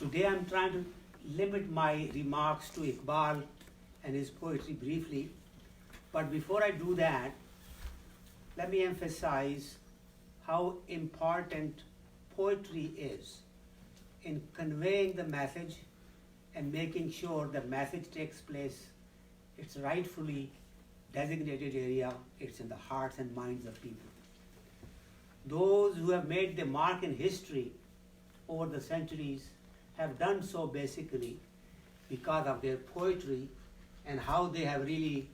Today I'm trying to limit my remarks to Iqbal and his poetry briefly, but before I do that, let me emphasize how important poetry is in conveying the message and making sure the message takes place. It's rightfully designated area, it's in the hearts and minds of people. Those who have made the mark in history over the centuries have done so basically because of their poetry and how they have really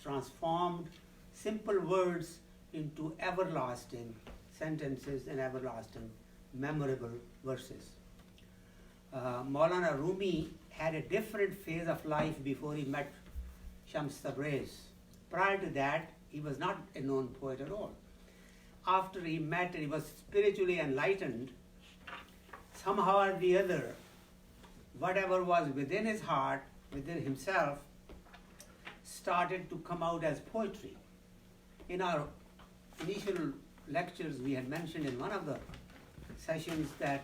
transformed simple words into everlasting sentences and everlasting memorable verses. Maulana Rumi had a different phase of life before he met Shams Tabriz. Prior to that, he was not a known poet at all. After he met and he was spiritually enlightened, somehow or the other, whatever was within his heart, within himself, started to come out as poetry. In our initial lectures, we had mentioned in one of the sessions that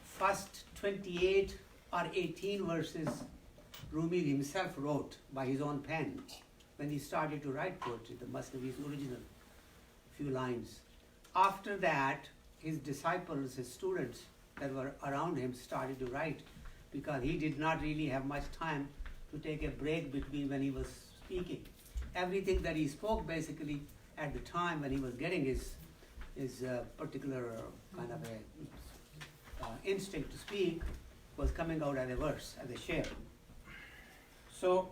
first 28 or 18 verses Rumi himself wrote by his own pen when he started to write poetry, the Masnavi's original few lines. After that, his disciples, his students that were around him started to write because he did not really have much time to take a break between when he was speaking. Everything that he spoke basically at the time when he was getting his particular kind of a instinct to speak was coming out as a verse, as a share. So,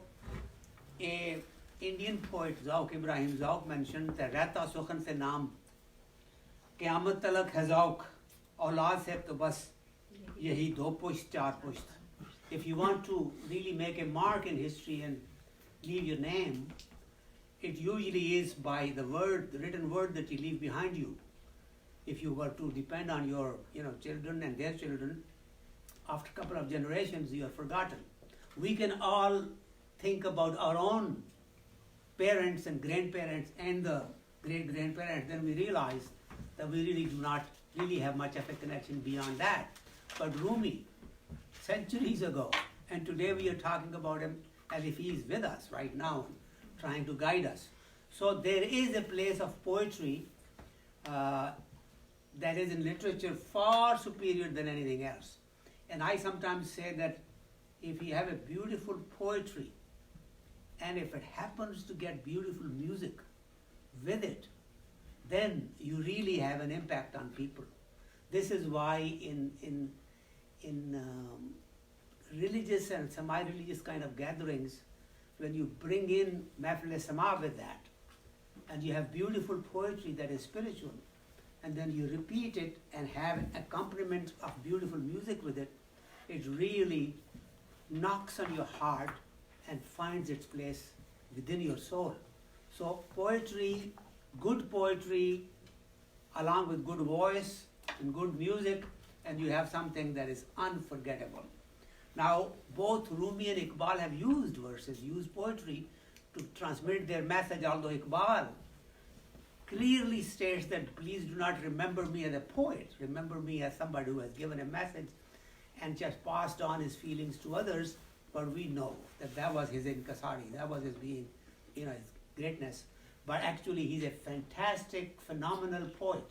a Indian poet Ibrahim Zauq mentioned that Rehta Sukhan se naam Qiyamat talak hai Zauq aulad se to bas yahi do pusht char pusht. If you want to really make a mark in history and leave your name, it usually is by the word, the written word that you leave behind you. If you were to depend on your children and their children, after a couple of generations you are forgotten. We can all think about our own parents and grandparents and the great-grandparents, then we realize that we really do not really have much of a connection beyond that. But Rumi, centuries ago, and today we are talking about him as if he is with us right now, trying to guide us. So there is a place of poetry that is in literature far superior than anything else. And I sometimes say that if you have a beautiful poetry, and if it happens to get beautiful music with it, then you really have an impact on people. This is why in religious and semi-religious kind of gatherings, when you bring in Mahfil-e-Sama with that, and you have beautiful poetry that is spiritual, and then you repeat it and have an accompaniment of beautiful music with it, it really knocks on your heart and finds its place within your soul. So poetry, good poetry, along with good voice and good music, and you have something that is unforgettable. Now, both Rumi and Iqbal have used verses, used poetry to transmit their message, although Iqbal clearly states that please do not remember me as a poet, remember me as somebody who has given a message and just passed on his feelings to others, but we know that that was his inkasari, that was his being, his greatness. But actually he's a fantastic, phenomenal poet.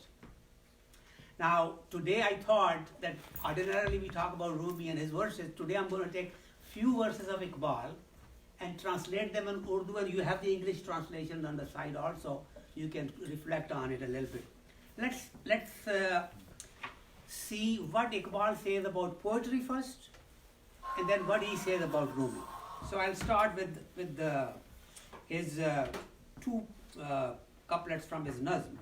Now, today I thought that ordinarily we talk about Rumi and his verses. Today I'm going to take few verses of Iqbal and translate them in Urdu, and you have the English translation on the side also. You can reflect on it a little bit. Let's see what Iqbal says about poetry first, and then what he says about Rumi. So I'll start with his two couplets from his nazm.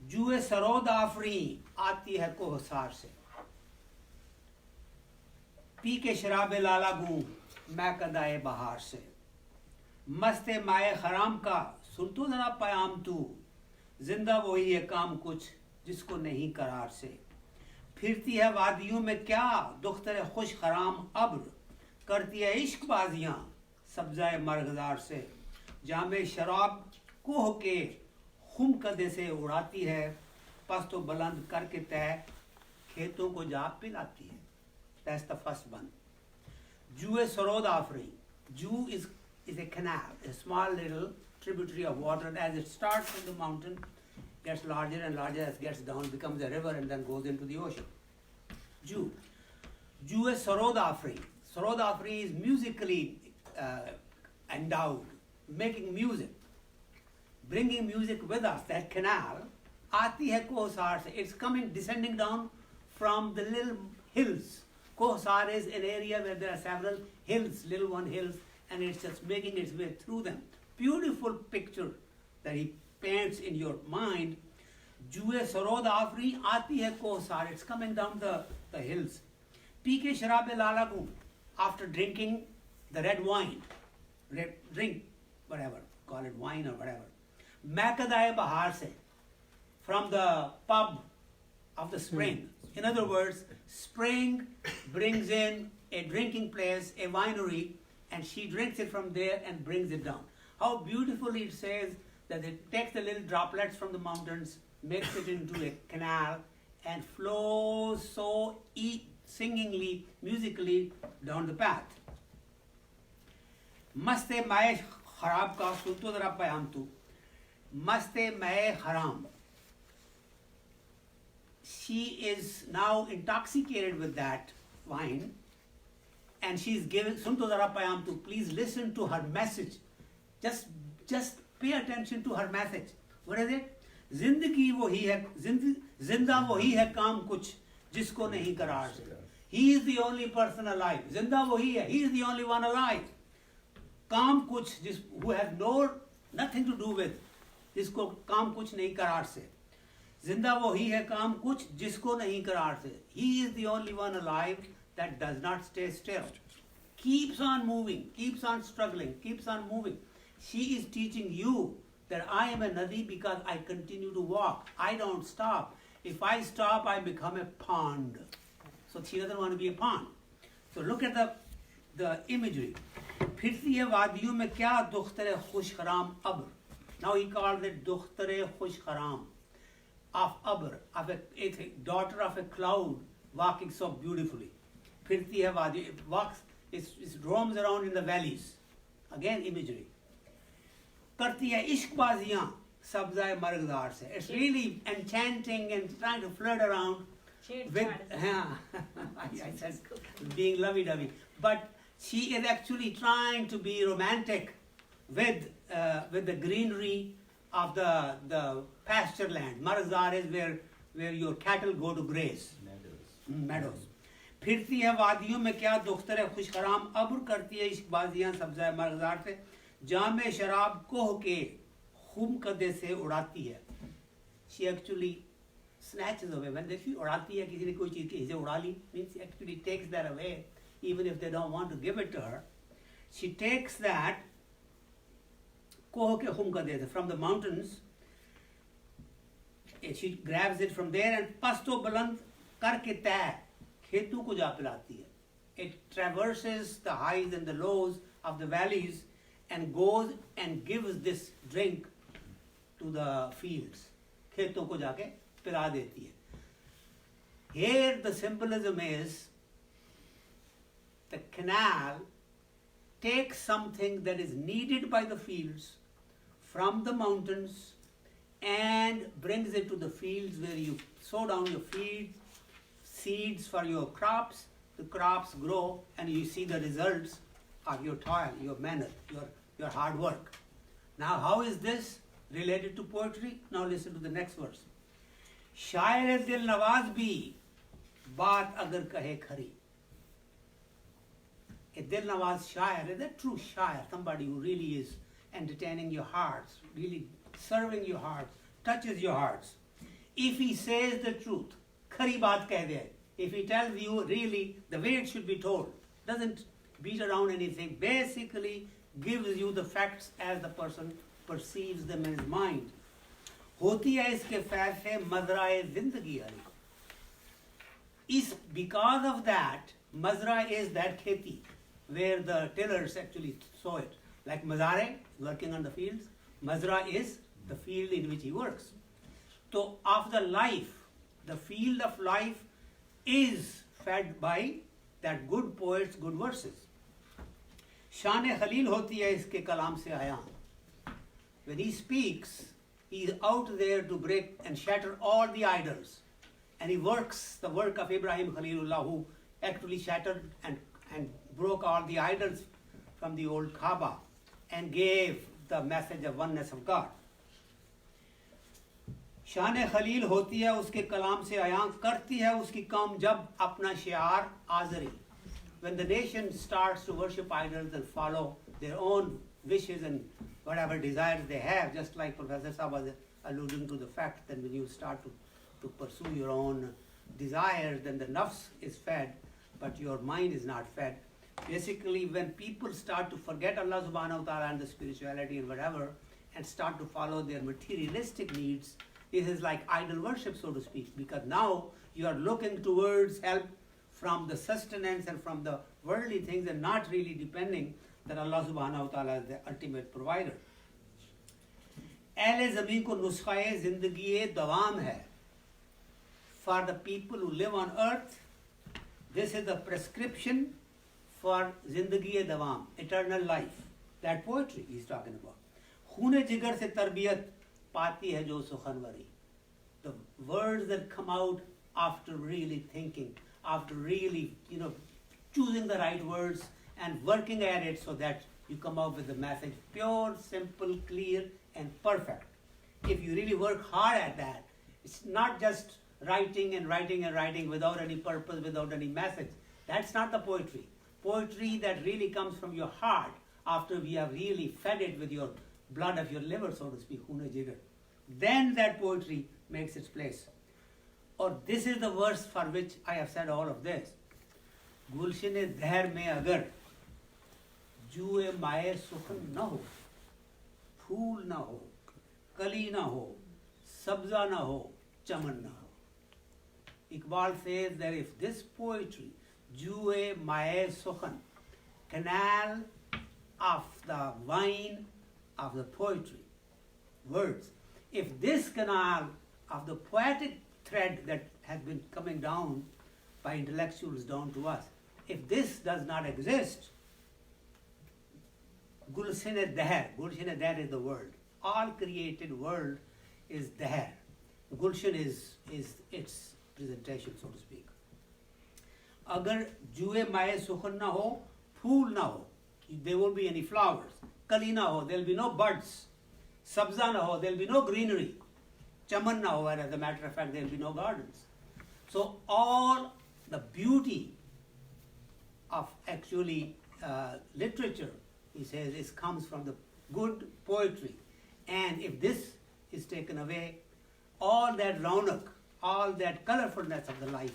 जुए सरोद आफरी आती है कोहसार से, P के शराबे लाला गूं मैं कदाए बहार से, मस्ते माए खराम का सुन तो जरा पयाम तू, जिंदा वही है काम कुछ जिसको नहीं करार से, फिरती है वादियों में क्या दुख्तरे खुश खराम अब्र, करती है इश्क बाजियां सब्जाए मरगजार से, जामे शराब कोह के खुम कदे से उड़ाती है, पस तो बुलंद करके तय खेतों को जा पिलाती है. That's the first one. Ju Sarod Afri. Ju is a canal, a small little tributary of water. As it starts from the mountain, gets larger and larger as it gets down, becomes a river and then goes into the ocean. Ju. Ju Sarod Afri. Sarod Afri is musically endowed, making music, bringing music with us. That canal, Aati hai Kohsar se, it's coming, descending down from the little hills. Kohsar is an area where there are several hills, little one hills, and it's just making its way through them. Beautiful picture that he paints in your mind. Jue Sarod Afri Aati hai Kohsar, it's coming down the hills. Pike Sharabe Lalagu, after drinking the red wine, drink, whatever, call it wine or whatever. Makadaye Bahar se, from the pub of the spring. In other words, spring brings in a drinking place, a winery, and she drinks it from there and brings it down. How beautifully it says that it takes the little droplets from the mountains, makes it into a canal, and flows so singingly, musically down the path. Maste Mae Harab ka sunto dara payam tu. Maste Mae Haram. She is now intoxicated with that wine, and she's giving sunto dara payam tu. Please listen to her message. Just pay attention to her message. What is it? Zindagi wohi hai, zinda wohi hai kaam kuch jisko nahi karar se. He is the only person alive. Zinda wohi hai. He is the only one alive. Kaam kuch, who has nothing to do with, jisko kaam kuch nahi karar se. Zinda wohi hai kaam kuch jisko nahi karar se. He is the only one alive that does not stay still. Keeps on moving, keeps on struggling, keeps on moving. She is teaching you that I am a nadi because I continue to walk. I don't stop. If I stop, I become a pond. So she doesn't want to be a pond. So look at the imagery. फिरती है वादियों में क्या दुख्तरे खुश खराम अब्र. Now he called it दुख्तरे खुश खराम of abr, of a daughter of a cloud walking so beautifully. फिरती है वादियों, it walks, it roams around in the valleys. Again imagery. करती है इश्कबाजियाँ सब्ज़ाए मर्गदार से. It's really enchanting and trying to flirt around with, I said being lovey-dovey, but she is actually trying to be romantic with the greenery of the pasture land. Marzar is where your cattle go to graze. Meadows. फिरती है वादियों में क्या दुख्तर है खुश खराम अब्र. करती है इश्कबाजियाँ सब्ज़ाए मर्गदार से. जामे शराब कोह के खुम कदे से उड़ाती है. She actually snatches away. When she उड़ाती है, किसी ने कोई चीज़ की उड़ा ली, means she actually takes that away, even if they don't want to give it to her. She takes that koh ke khum kade se, from the mountains. She grabs it from there and pasto baland karke tay खेतों को जा पिलाती है. It traverses the highs and the lows of the valleys and goes and gives this drink to the fields. खेतों को जाके पिला देती है. Here the symbolism is the canal takes something that is needed by the fields from the mountains and brings it to the fields where you sow down your seeds for your crops. The crops grow and you see the results of your toil, your mehnat, your hard work. Now how is this related to poetry? Now listen to the next verse. शायर दिल नवाज भी बात अगर कहे खरी. A dil nawaz shair is a true shair, somebody who really is entertaining your hearts, really serving your hearts, touches your hearts. If he says the truth, khari baat keh de. If he tells you really the way it should be told, doesn't beat around anything, basically gives you the facts as the person perceives them in his mind. होती है इसके फैज़ से मज़राए ज़िंदगी हरी. Because of that, mazra is that kheti, where the tillers actually sow it. Like mazare, working on the fields, mazra is the field in which he works. So of the life, the field of life is fed by that good poets, good verses. शान खलील होती है इसके कलाम से आया. When he speaks, he is out there to break and shatter all the idols. And he works the work of Ibrahim Khalilullah, who actually shattered and broke all the idols from the old Kaaba and gave the message of oneness of God. शान खलील होती है उसके कलाम से आया करती है उसकी कौम जब अपना शियार आज़री. When the nation starts to worship idols and follow their own wishes and whatever desires they have, just like Professor Saab was alluding to the fact that when you start to pursue your own desires, then the nafs is fed, but your mind is not fed. Basically, when people start to forget Allah subhanahu wa ta'ala and the spirituality and whatever, and start to follow their materialistic needs, this is like idol worship, so to speak, because now you are looking towards help from the sustenance and from the worldly things and not really depending that Allah subhanahu wa ta'ala is the ultimate provider. Ahle zameen ko nuskha-e zindagi dawam hai. For the people who live on earth, this is the prescription for zindagi dawam, eternal life. That poetry he's talking about. Khoon jigar se tarbiyat pati hai jo sukhanwari. The words that come out after really thinking, after really, choosing the right words and working at it so that you come up with a message pure, simple, clear, and perfect. If you really work hard at that, it's not just writing and writing and writing without any purpose, without any message. That's not the poetry. Poetry that really comes from your heart after we have really fed it with your blood of your liver, so to speak, Khoon jigar. Then that poetry makes its place. Or this is the verse for which I have said all of this. Gulshan-e dahr mein agar juए माए सुखन न हो, फूल न हो, कली न हो, सब्जा न हो, चमन न हो. Iqbal says that if this poetry, juए माए सुखन, canal of the wine of the poetry, words, if this canal of the poetic thread that has been coming down by intellectuals down to us, if this does not exist, Gulshan-e dahr, Gulshan-e dahr is the world. All created world is dahr. Gulshan is its presentation, so to speak. Agar juए माए सुखन ना हो, फूल ना हो, there won't be any flowers. Kali na ho, there will be no buds. Sabza na ho, there will be no greenery. Chaman na ho, where as a matter of fact there will be no gardens. So all the beauty of actually literature, he says, comes from the good poetry. And if this is taken away, all that raunak, all that colorfulness of the life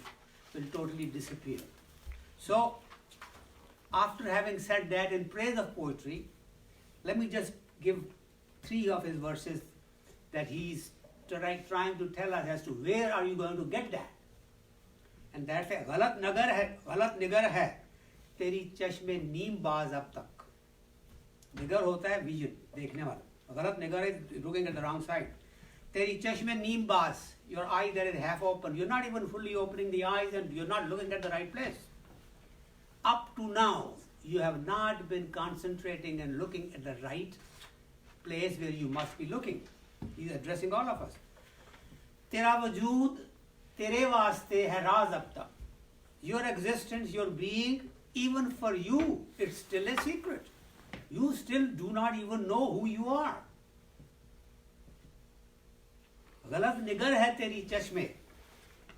will totally disappear. So, after having said that in praise of poetry, let me just give 3 of his verses that he's trying to tell us as to where are you going to get that. And that's a galat nigar hai, teri chashme neem baaz ab tak. Nigar hota hai vision, dekhne wala. Galat nigar is looking at the wrong side. Teri chashme neem baaz, your eye that is half open. You're not even fully opening the eyes and you're not looking at the right place. Up to now, you have not been concentrating and looking at the right place where you must be looking. He's addressing all of us. Tera wajood, tere waaste hai raaz ab tak. Your existence, your being, even for you, it's still a secret. You still do not even know who you are. Galat nigar hai teri chashme,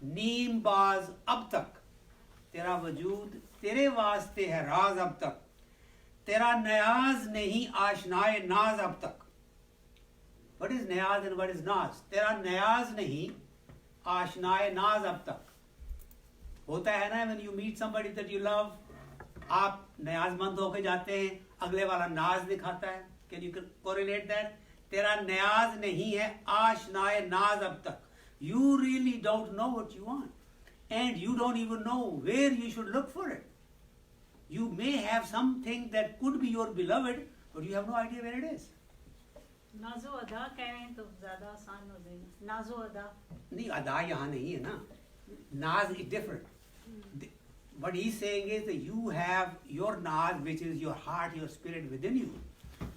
neem baaz ab tak. Tera wajood, tere waaste hai raaz ab tak. Tera niyaz nahi aashnae naaz ab tak. What is niyaz and what is naaz? Tera niyaz nahi aashnae naaz ab tak. Hota hai na, when you meet somebody that you love, आप न्याज़मंद होके जाते हैं, अगले वाला नाज दिखाता है. Can you correlate that? तेरा न्याज नहीं है आशनाए नाज अब तक. You really don't know what you want, and you don't even know where you should look for it. You may have something that could be your beloved, but you have no idea where it is. नाज़ो अदा कहें तो ज़्यादा आसान हो जाएगा. नाज़ो अदा नहीं, अदा यहाँ नहीं है ना. नाज is different. what he's saying is that you have your Naz, which is your heart, your spirit within you,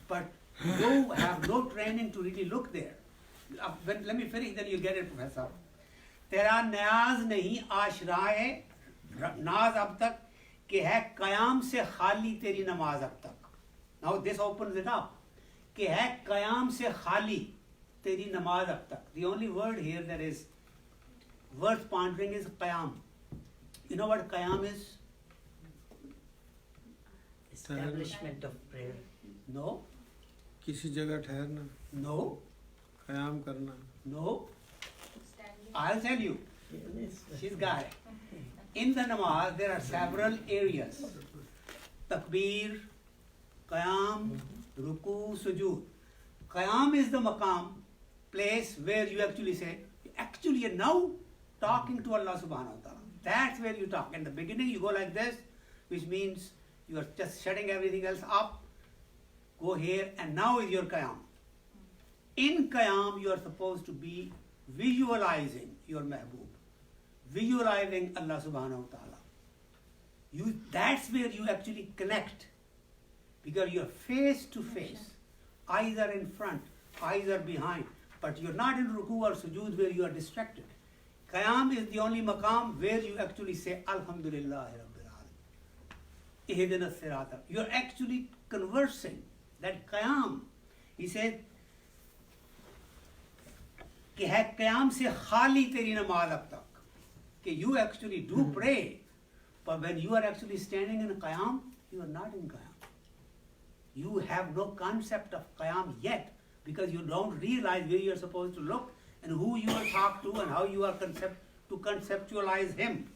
but you have no training to really look there. Let me finish, then you'll get it, Professor. तेरा न्याज नहीं आशराए नाज अब तक कि है कयाम से खाली तेरी नमाज अब तक. Now this opens it up. कि है कयाम से खाली तेरी नमाज अब तक. The only word here that is worth pondering is qiyam. You know what qiyam is? Establishment of prayer. No. किसी जगह ठहरना, No. क़याम करना. No. I'll tell you. She's got it. In the namaz, there are several areas. Takbir, qiyam, ruku, sujood. Qiyam is the maqam, place where you actually say, actually you're now talking to Allah subhanahu wa ta'ala. That's where you talk. In the beginning you go like this, which means you are just shutting everything else up. Go here, and now is your qiyam. In qiyam you are supposed to be visualizing your mehboob, visualizing Allah subhanahu wa ta'ala. That's where you actually connect, because you're face to face. Eyes are in front, eyes are behind, but you're not in ruku or sujood where you are distracted. Qiyam is the only maqam where you actually say Alhamdulillah Rabbil Alamin. Ihdina sirata. You're actually conversing. That qiyam, he said, कि है क़याम से खाली तेरी नमाज अब तक, कि you actually do pray, but when you are actually standing in qiyam, you are not in qiyam. You have no concept of qiyam yet, because you don't realize where you are supposed to look and who you will talk to and how you are to conceptualize him.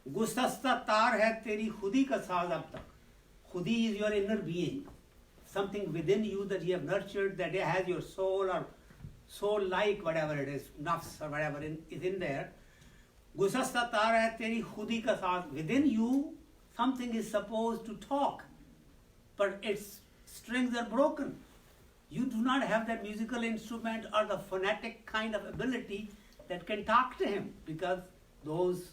गुस्सा तार है तेरी खुदी का साज अब तक. Khudi is your inner being, something within you that you have nurtured, that has your soul or soul-like, whatever it is, nafs or whatever is in there. Gusasta tar hai teri khudi ka saath. Within you, something is supposed to talk, but its strings are broken. You do not have that musical instrument or the phonetic kind of ability that can talk to him, because those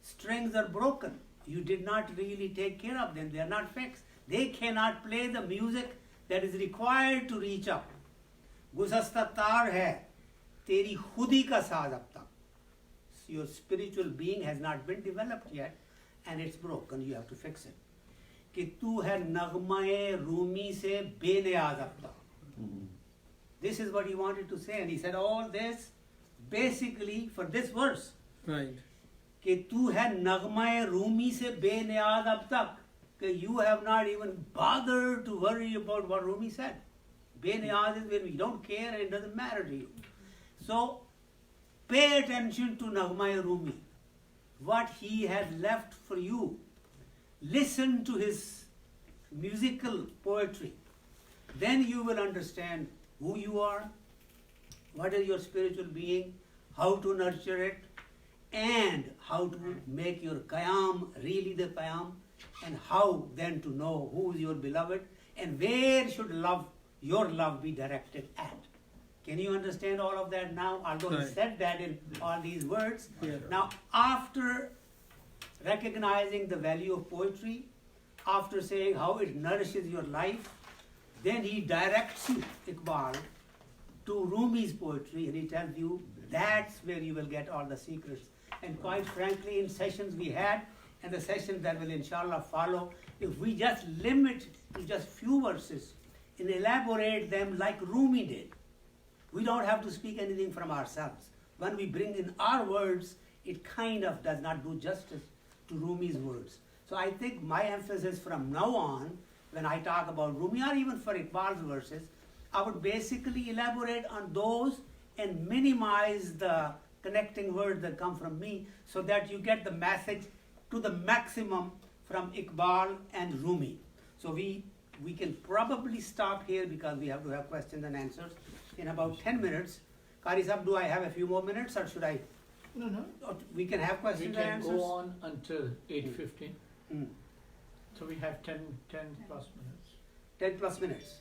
strings are broken. You did not really take care of them. They are not fixed. They cannot play the music that is required to reach up. गुज़श्ता तार है तेरी खुदी का साज अब तक. Your spiritual being has not been developed yet, and it's broken. You have to fix it. कि तू है नगमा-ए रूमी से बेनियाज अब तक. This is what he wanted to say, and he said all this basically for this verse. Right. कि तू है नगमा-ए रूमी से बेनियाज अब तक. कि you have not even bothered to worry about what Rumi said. Beniyaz is when we don't care and it doesn't matter to you. So pay attention to Nagma-e Rumi, what he has left for you. Listen to his musical poetry. Then you will understand who you are, what is your spiritual being, how to nurture it, and how to make your qiyam really the qiyam, and how then to know who is your beloved and where should your love be directed at. Can you understand all of that now? Although he said that in all these words. Yeah. Now, after recognizing the value of poetry, after saying how it nourishes your life, then he directs you, Iqbal, to Rumi's poetry, and he tells you that's where you will get all the secrets. And quite frankly, in sessions we had, and the sessions that will inshallah follow, if we just limit to just few verses and elaborate them like Rumi did, we don't have to speak anything from ourselves. When we bring in our words, it kind of does not do justice to Rumi's words. So I think my emphasis from now on, when I talk about Rumi or even for Iqbal's verses, I would basically elaborate on those and minimize the connecting words that come from me, so that you get the message to the maximum from Iqbal and Rumi. So we can probably stop here because we have to have questions and answers in about 10 minutes. Qari Sahib, do I have a few more minutes or should I? No. Or we can have We questions and can answers? go on until 8:15. Hmm. So we have 10 plus minutes. 10 plus minutes.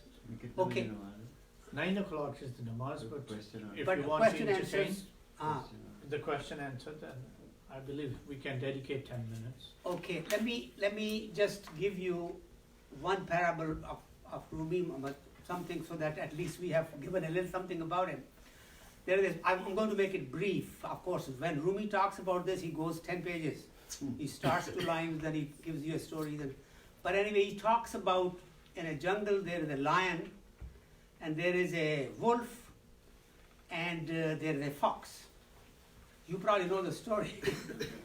Okay. 9 o'clock is the namaz, but if But you want question to entertain answers. Ah, the question answer, then I I believe we can dedicate 10 minutes. Okay, let me just give you one parable of Rumi, something so that at least we have given a little something about him. There is, I'm going to make it brief. Of course, when Rumi talks about this, he goes 10 pages. He starts 2 lines, then he gives you a story. Then, but anyway, he talks about in a jungle there is a lion, and there is a wolf, and there is a fox. You probably know the story,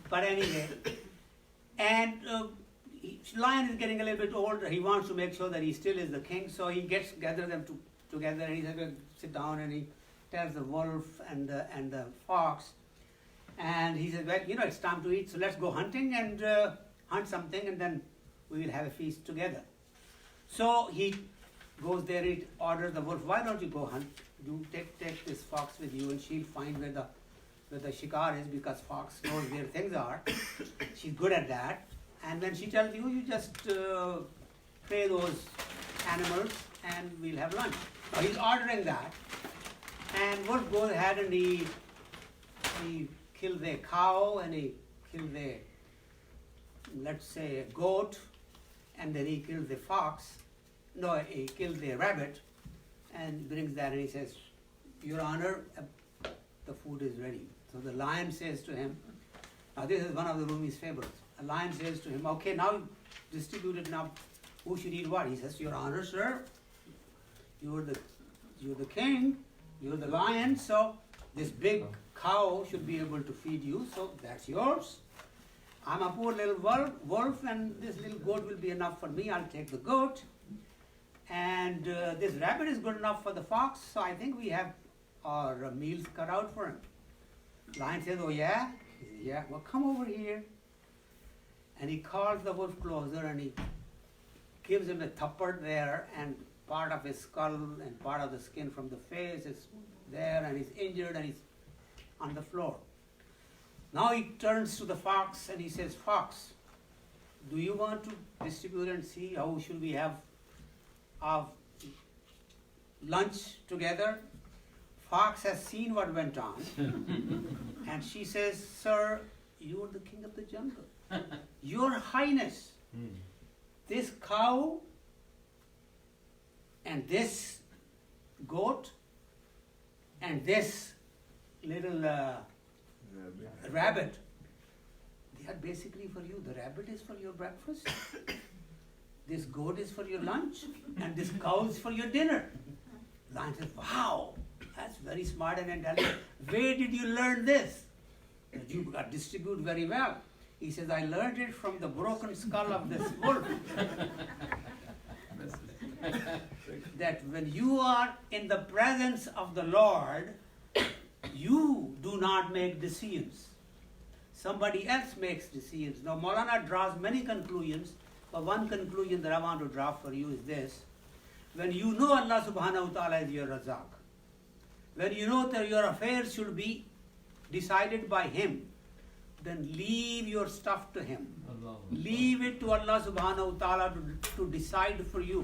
but anyway. And lion is getting a little bit older. He wants to make sure that he still is the king, so he gathers them together, and he says, "Well, sit down," and he tells the wolf and the fox, and he says, "Well, it's time to eat, so let's go hunting and hunt something, and then we will have a feast together." So he goes there, he orders the wolf, "Why don't you go hunt? You take this fox with you, and she'll find where the shikar is, because fox knows where things are. She's good at that. And then she tells you, you just pay those animals, and we'll have lunch." Now he's ordering that, and wolf goes ahead and he kills a cow, and he kills a, let's say, a goat, and then he kills a fox. No, he kills a rabbit, and brings that, and he says, "Your Honor, the food is ready." So the lion says to him, now this is one of the Rumi's fables. A lion says to him, "Okay, now distribute it now. Who should eat what?" He says, "Your Honor, sir, you're the king, you're the lion, so this big cow should be able to feed you, so that's yours. I'm a poor little wolf, and this little goat will be enough for me. I'll take the goat. And this rabbit is good enough for the fox, so I think we have our meals cut out for him." Lion says, "Oh yeah? Yeah, well come over here." And he calls the wolf closer, and he gives him a thapad there, and part of his skull and part of the skin from the face is there, and he's injured, and he's on the floor. Now he turns to the fox and he says, "Fox, do you want to distribute and see how should we have our lunch together?" Fox has seen what went on, and she says, "Sir, you are the king of the jungle. Your Highness, this cow and this goat and this little rabbit, they are basically for you. The rabbit is for your breakfast, this goat is for your lunch, and this cow is for your dinner." Lion says, "Wow, that's very smart and intelligent. Where did you learn this? You distribute very well." He says, "I learned it from the broken skull of this wolf." That when you are in the presence of the Lord, you do not make decisions. Somebody else makes decisions. Now Maulana draws many conclusions, but one conclusion that I want to draw for you is this. When you know Allah subhanahu wa ta'ala is your Razak, when you know that your affairs should be decided by Him, then leave your stuff to Him. Leave it to Allah subhanahu wa ta'ala to decide for you.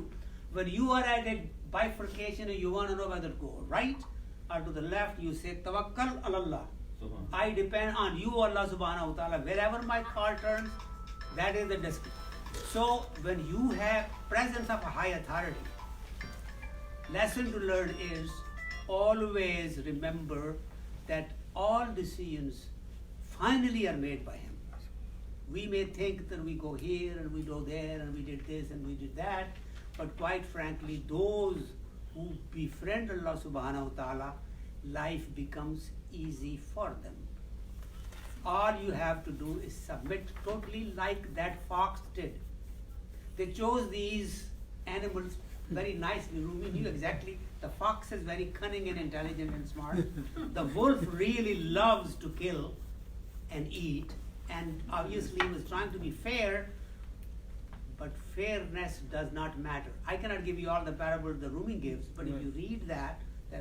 When you are at a bifurcation and you want to know whether to go right or to the left, you say, "Tawakkal ala Allah." I depend on you, Allah subhanahu wa ta'ala. Wherever my car turns, that is the destiny. So when you have presence of a high authority, lesson to learn is always remember that all decisions finally are made by Him. We may think that we go here and we go there and we did this and we did that, but quite frankly, those who befriend Allah subhanahu wa ta'ala, life becomes easy for them. All you have to do is submit totally like that fox did. They chose these animals very nicely. Rumi knew exactly. The fox is very cunning and intelligent and smart. The wolf really loves to kill and eat, and obviously he was trying to be fair, but fairness does not matter. I cannot give you all the parables the Rumi gives, but if you read that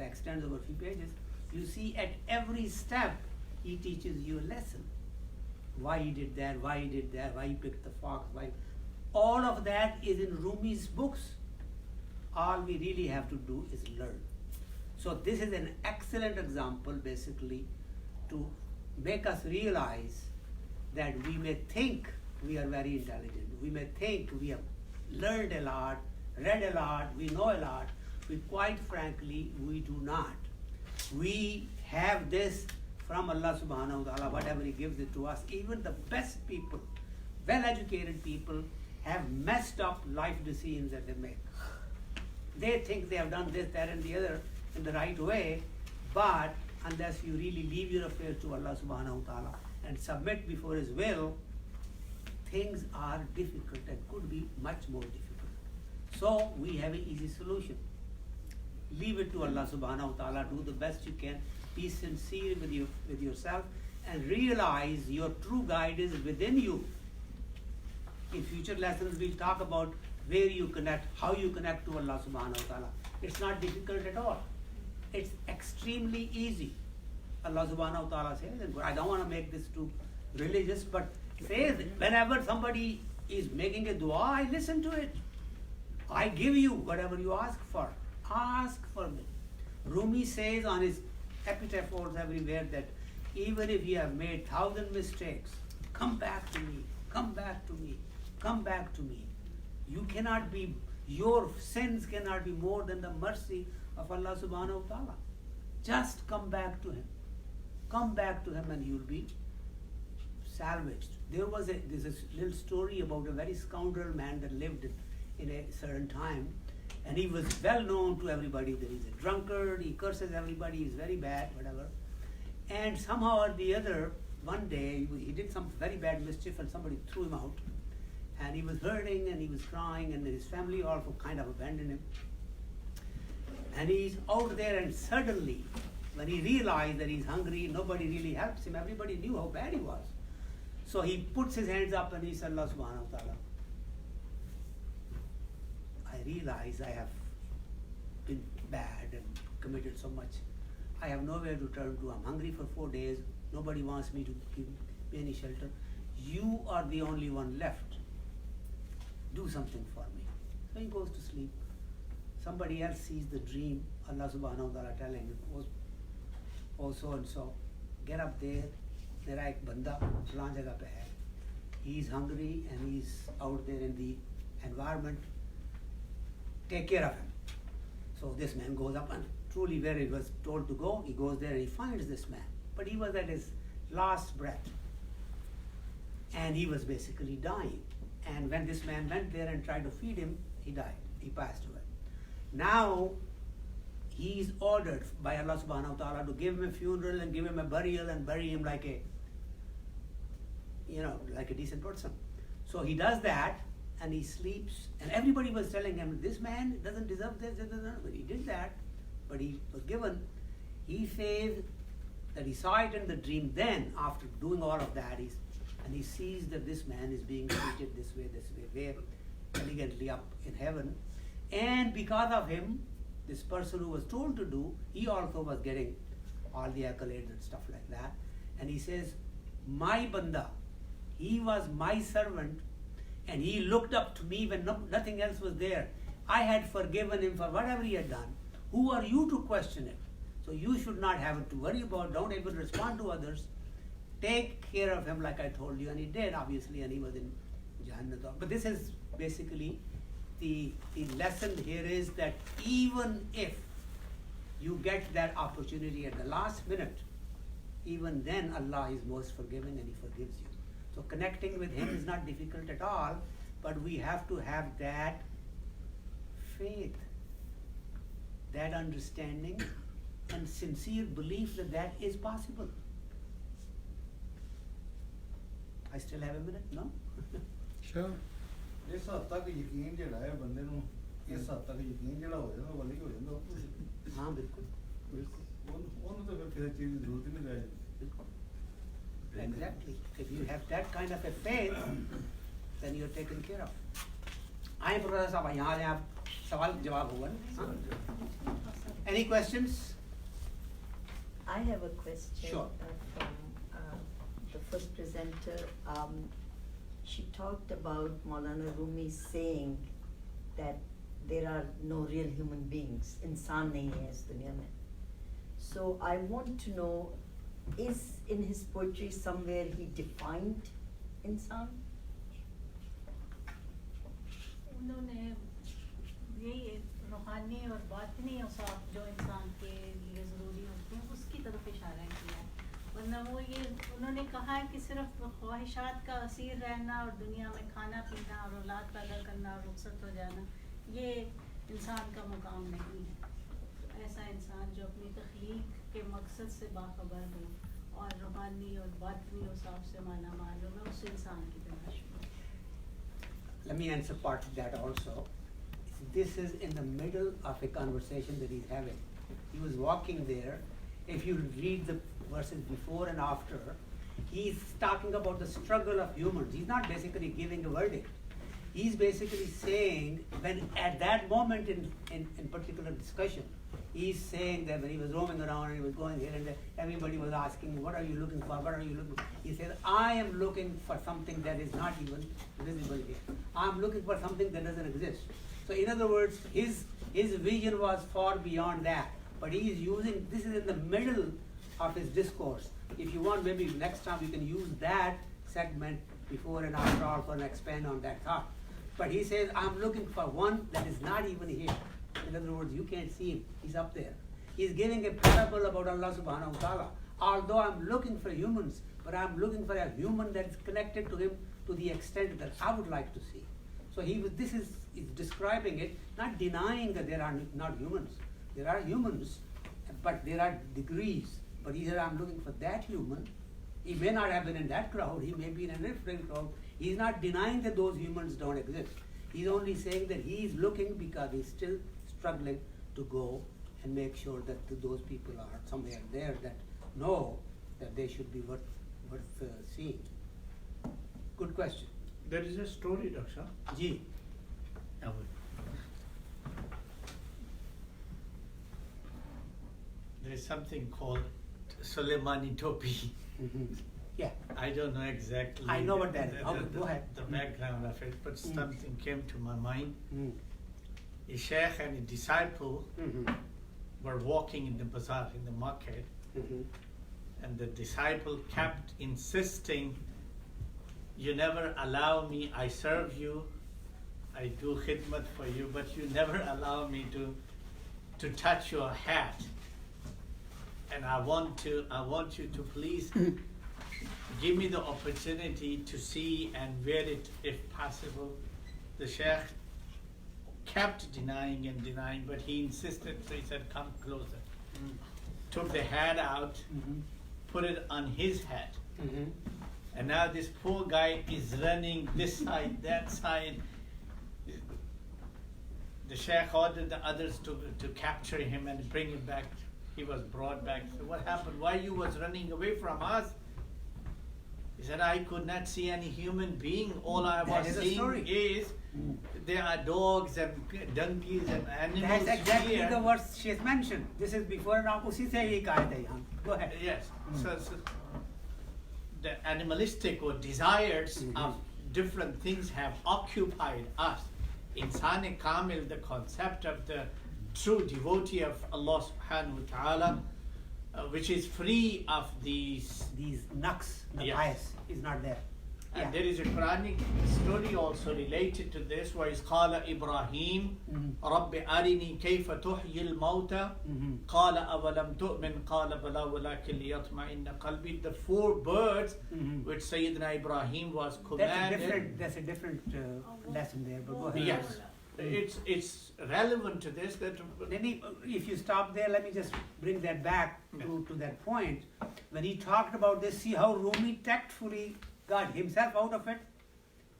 extends over a few pages, you see at every step he teaches you a lesson. Why he did that, why he did that, why he picked the fox, why. All of that is in Rumi's books. All we really have to do is learn. So this is an excellent example basically to make us realize that we may think we are very intelligent, we may think we have learned a lot, read a lot, we know a lot. We quite frankly, we do not. We have this from Allah subhanahu wa ta'ala, whatever He gives it to us. Even the best people, well-educated people, have messed up life decisions that they make. They think they have done this, that, and the other in the right way, but unless you really leave your affairs to Allah subhanahu wa ta'ala and submit before His will, things are difficult and could be much more difficult. So we have an easy solution. Leave it to Allah subhanahu wa ta'ala, do the best you can, be sincere with yourself, and realize your true guide is within you. In future lessons we'll talk about where you connect, how you connect to Allah subhanahu wa ta'ala. It's not difficult at all. It's extremely easy. Allah subhanahu wa ta'ala says, and I don't want to make this too religious, but says whenever somebody is making a dua, I listen to it. I give you whatever you ask for. Ask for me. Rumi says on his epitaphs everywhere that even if you have made 1,000 mistakes, come back to me, come back to me, come back to me. You cannot be, your sins cannot be more than the mercy of Allah subhanahu wa ta'ala. Just come back to Him. Come back to Him and you'll be salvaged. There's a little story about a very scoundrel man that lived in a certain time, and he was well known to everybody that he's a drunkard, he curses everybody, he's very bad, whatever. And somehow or the other, one day he did some very bad mischief and somebody threw him out. And he was hurting and he was crying, and his family also kind of abandoned him. And he's out there, and suddenly, when he realized that he's hungry, nobody really helps him, everybody knew how bad he was. So he puts his hands up and he said, Allah subhanahu wa ta'ala, I realize I have been bad and committed so much. I have nowhere to turn to. I'm hungry for 4 days. Nobody wants me to give me any shelter. You are the only one left. Do something for me. So he goes to sleep. Somebody else sees the dream. Allah subhanahu wa ta'ala telling him, oh so and so, get up there. Mera ek banda flan jagah pe hai. He's hungry and he's out there in the environment. Take care of him. So this man goes up, and truly where he was told to go, he goes there and he finds this man. But he was at his last breath. And he was basically dying. And when this man went there and tried to feed him, he died. He passed away. Now, he is ordered by Allah subhanahu wa ta'ala to give him a funeral and give him a burial and bury him like a decent person. So he does that and he sleeps, and everybody was telling him, this man doesn't deserve this, but he did that, but he was given. He says that he saw it in the dream. Then, after doing all of that, he sees that this man is being treated this way, very elegantly up in heaven. And because of him, this person who was told to do, he also was getting all the accolades and stuff like that. And he says, my banda, he was my servant, and he looked up to me when nothing else was there. I had forgiven him for whatever he had done. Who are you to question it? So you should not have to worry about, don't even respond to others. Take care of him like I told you. And he did, obviously, and he was in Jahannam. But this is basically the lesson here is that even if you get that opportunity at the last minute, even then Allah is most forgiving and He forgives you. So connecting with Him is not difficult at all, but we have to have that faith, that understanding, and sincere belief that that is possible. I still have a minute, no? Sure. ਇਸ ਹੱਦ ਤੱਕ ਯਕੀਨ ਜਿਹੜਾ ਹੈ ਬੰਦੇ ਨੂੰ ਇਸ ਹੱਦ ਤੱਕ ਯਕੀਨ ਜਿਹੜਾ ਹੋ ਜਾਂਦਾ ਵਲੀ ਹੋ ਜਾਂਦਾ ਹਾਂ ਬਿਲਕੁਲ ਉਹਨੂੰ ਤਾਂ ਫਿਰ ਕਿਸੇ ਚੀਜ਼ ਦੀ ਜ਼ਰੂਰਤ ਹੀ ਨਹੀਂ ਰਹਿ ਜਾਂਦੀ Exactly. If you have that kind of a faith, then you're taken care of. आए प्रोफेसर साहब यहाँ आए आप सवाल जवाब होगा ना? Any questions? I have a question. Sure. From the first presenter. She talked about Maulana Rumi saying that there are no real human beings. इंसान नहीं है इस दुनिया में. So I want to know, is in his poetry somewhere he defined इंसान? उन्होंने यही रूहानी और बातनी औसाफ जो इंसान के लिए ज़रूरी होते हैं उसकी तरफ इशारा किया है। वरना वो ये उन्होंने कहा है कि सिर्फ ख्वाहिशात का असीर रहना और दुनिया में खाना पीना और औलाद पैदा करना और रुखसत हो जाना ये इंसान का मुकाम नहीं है। तो ऐसा इंसान जो अपनी तख्लीक के मकसद से बाखबर हो और रूहानी और बातनी औसाफ से माला माल हो, मैं उस इंसान की तलाश में हूँ। Let me answer part of that also. This is in the middle of a conversation that he's having. He was walking there. If you read the verses before and after, he's talking about the struggle of humans. He's not basically giving a verdict. He's basically saying, when at that moment in particular discussion, he's saying that when he was roaming around and he was going here and there, everybody was asking, what are you looking for? What are you looking for? He says, I am looking for something that is not even visible here. I'm looking for something that doesn't exist. So in other words, his vision was far beyond that. But he is using, this is in the middle of his discourse. If you want, maybe next time we can use that segment before and after also and expand on that thought. But he says, I'm looking for one that is not even here. In other words, you can't see him. He's up there. He's giving a parable about Allah subhanahu wa ta'ala. Although I'm looking for humans, but I'm looking for a human that's connected to him to the extent that I would like to see. So this is describing it, not denying that there are not humans. There are humans, but there are degrees. But either I'm looking for that human, he may not have been in that crowd, he may be in a different crowd. He's not denying that those humans don't exist. He's only saying that he's looking because he's still struggling to go and make sure that those people are somewhere there that know that they should be worth seeing. Good question. There is a story, Dr. Ji. There is something called Soleimani Topi. Yeah. I don't know exactly. I know what that is. Go ahead. The background of it, but something came to my mind. A sheikh and a disciple were walking in the bazaar, in the market, and the disciple kept insisting, you never allow me, I serve you, I do khidmat for you, but you never allow me to touch your hat. And I want you to please give me the opportunity to see and wear it if possible. The sheikh kept denying and denying, but he insisted, so he said, come closer. Took the hat out, put it on his head. And now this poor guy is running this side, that side. The sheikh ordered the others to capture him and bring him back. He was brought back. So what happened? Why you was running away from us? He said, I could not see any human being. All I was seeing is there are dogs and donkeys and animals. That's exactly here. the words she has mentioned. This is before and after. उसी से ही कहा था यहाँ. Go ahead. Yes. So the animalistic or desires of different things have occupied us. Insan Kamil, the concept of the true devotee of Allah subhanahu wa ta'ala, which is free of these naqs, the Yes. bias is not there. And there is a Quranic story also related to this, where it's HALQA-E-RUMI-O-IQBAL رَبِّ أَرِنِي كَيْفَ تُحْيِي الْمَوْتَى قَالَ أَوَلَمْ تُؤْمِنْ قَالَ بَلَى وَلَكِنْ لِيَطْمَئِنَّ قَلْبِي. The 4 birds which Sayyidina Ibrahim was commanded. That's a different lesson there, but go ahead. Yes. It's relevant to this that If you stop there, let me just bring that back to that point. When he talked about this, see how Rumi tactfully got himself out of it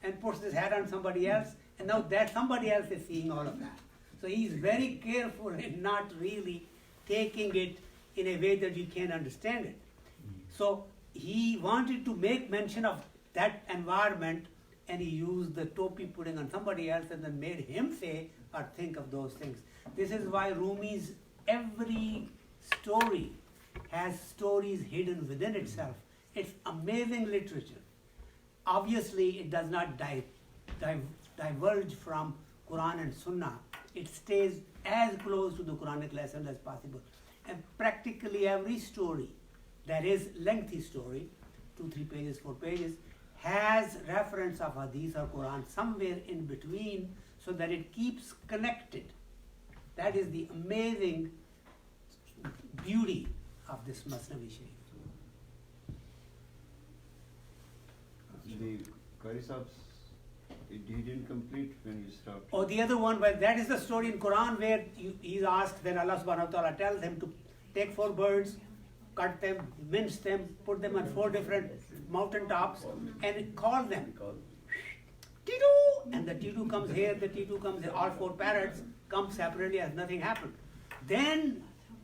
and puts his hat on somebody else, and now that somebody else is seeing all of that. So he's very careful in not really taking it in a way that you can't understand it. So he wanted to make mention of that environment, and he used the topi putting on somebody else and then made him say or think of those things. This is why Rumi's every story has stories hidden within itself. It's amazing literature. Obviously, it does not diverge from Quran and Sunnah. It stays as close to the Quranic lesson as possible. And practically every story that is lengthy story, 2, 3 pages, 4 pages, has reference of hadith or Quran somewhere in between so that it keeps connected. That is the amazing beauty of this Masnavi Sharif. The Qari Sahib's, he didn't complete when you stopped. Or the other one, well, that is the story in Quran where he's asked, then Allah subhanahu wa ta'ala tells him to take 4 birds, cut them, mince them, put them on 4 different mountain tops and call them. Titu! And the Titu comes here, the Titu comes here, all 4 parrots come separately as nothing happened. Then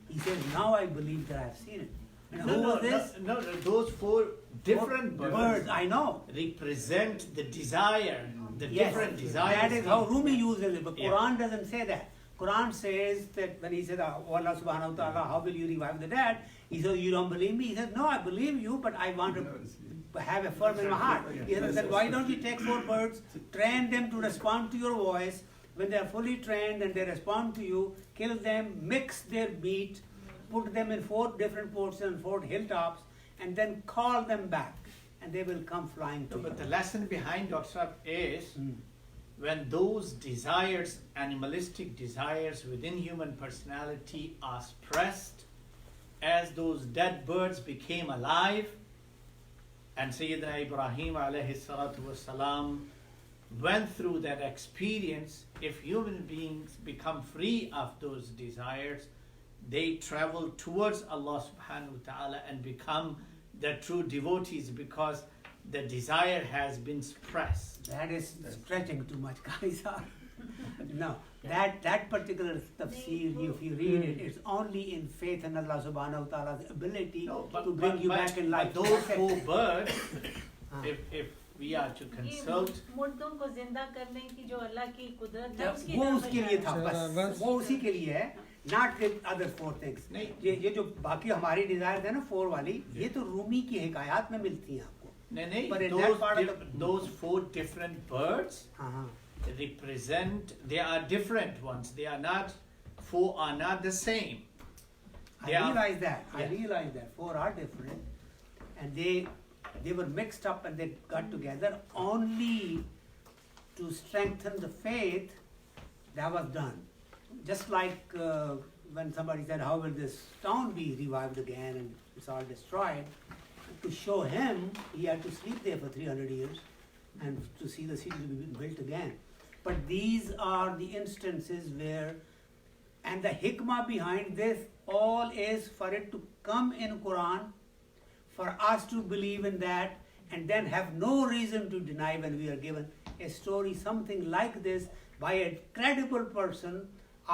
he says, now I believe that I've seen it. And who was this? No, those 4 different birds I know. represent the desire, the Yes, different desires. that is how Rumi uses it, but Yeah. Quran doesn't say that. Quran says that when he said, oh Allah subhanahu wa ta'ala, how will you revive the dead? He says, you don't believe me? He says, no, I believe you, but I want to have a firm in my heart. He says, then why don't you take 4 birds, train them to respond to your voice? When they are fully trained and they respond to you, kill them, mix their meat, put them in 4 different portions, 4 hilltops, and then call them back, and they will come flying to No, you. but the lesson behind Dr. Saab is Mm. when those desires, animalistic desires within human personality are suppressed, as those dead birds became alive, and Sayyidina Ibrahim alayhi salatu wasalam went through that experience, if human beings become free of those desires, they travel towards Allah subhanahu wa ta'ala and become the true devotees because the desire has been suppressed. That is stretching too much, Kaisa. No, that particular tafsir, if you read it, it's only in faith in Allah subhanahu wa ta'ala's ability to bring you back in life. But those 4 birds, if we are to ये consult, मुर्दों को जिंदा करने की जो अल्लाह की कुदरत है उसकी वो तरफ उसके लिए था, इशारा है। बस वो उसी के लिए है, not with other 4 things. नहीं। ये जो बाकी हमारी डिजायर है ना 4 वाली, ये तो रूमी की हिकायत में मिलती हैं आपको. But in that part of those 4 different birds हाँ. represent, they are different ones. They are not, 4 are not the same. They I are- realize that. I Yeah. realize that 4 are different, and they were mixed up and they got together only to strengthen the faith. That was done. Just like when somebody said, "How will this town be revived again?" and it's all destroyed. To show him, he had to sleep there for 300 years, and to see the city be built again. But these are the instances where. And the hikmah behind this all is for it to come in Quran, for us to believe in that, and then have no reason to deny when we are given a story, something like this, by a credible person,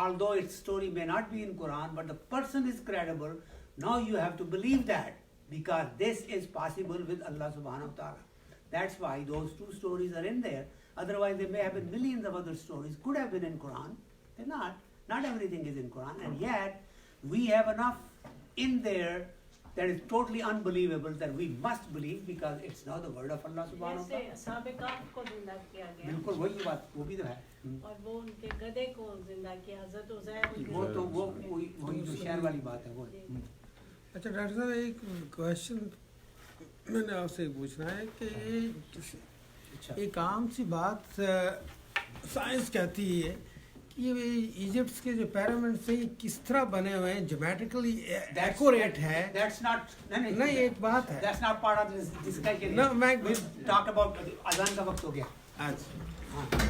although its story may not be in Quran, but the person is credible. Now you have to believe that, because this is possible with Allah subhanahu wa ta'ala. That's why those 2 stories are in there. Otherwise there may have been millions of other stories, could have been in Quran. They're not. Not everything is in Quran, and yet we have enough in there that is totally unbelievable that we must believe because it's now the word of Allah subhanahu wa जैसे ta'ala. साबिक़ काफ़ को जिंदा किया गया बिल्कुल वही बात, वो भी तो है. और वो उनके गधे को जिंदा किया हज़रत उज़ैर वो तो वही जो शहर वाली बात है वो. अच्छा डॉक्टर साहब, एक क्वेश्चन मैंने आपसे पूछना है कि अच्छा. एक आम सी बात साइंस कहती है कि ये इजिप्ट के जो पिरामिड्स हैं ये किस तरह बने हुए हैं, ज्योमेट्रिकली एक्यूरेट है. That's not. नहीं, एक बात है. That's not part of this discussion. No, मैं We'll talk about अज़ान का वक्त हो गया. अच्छा हाँ.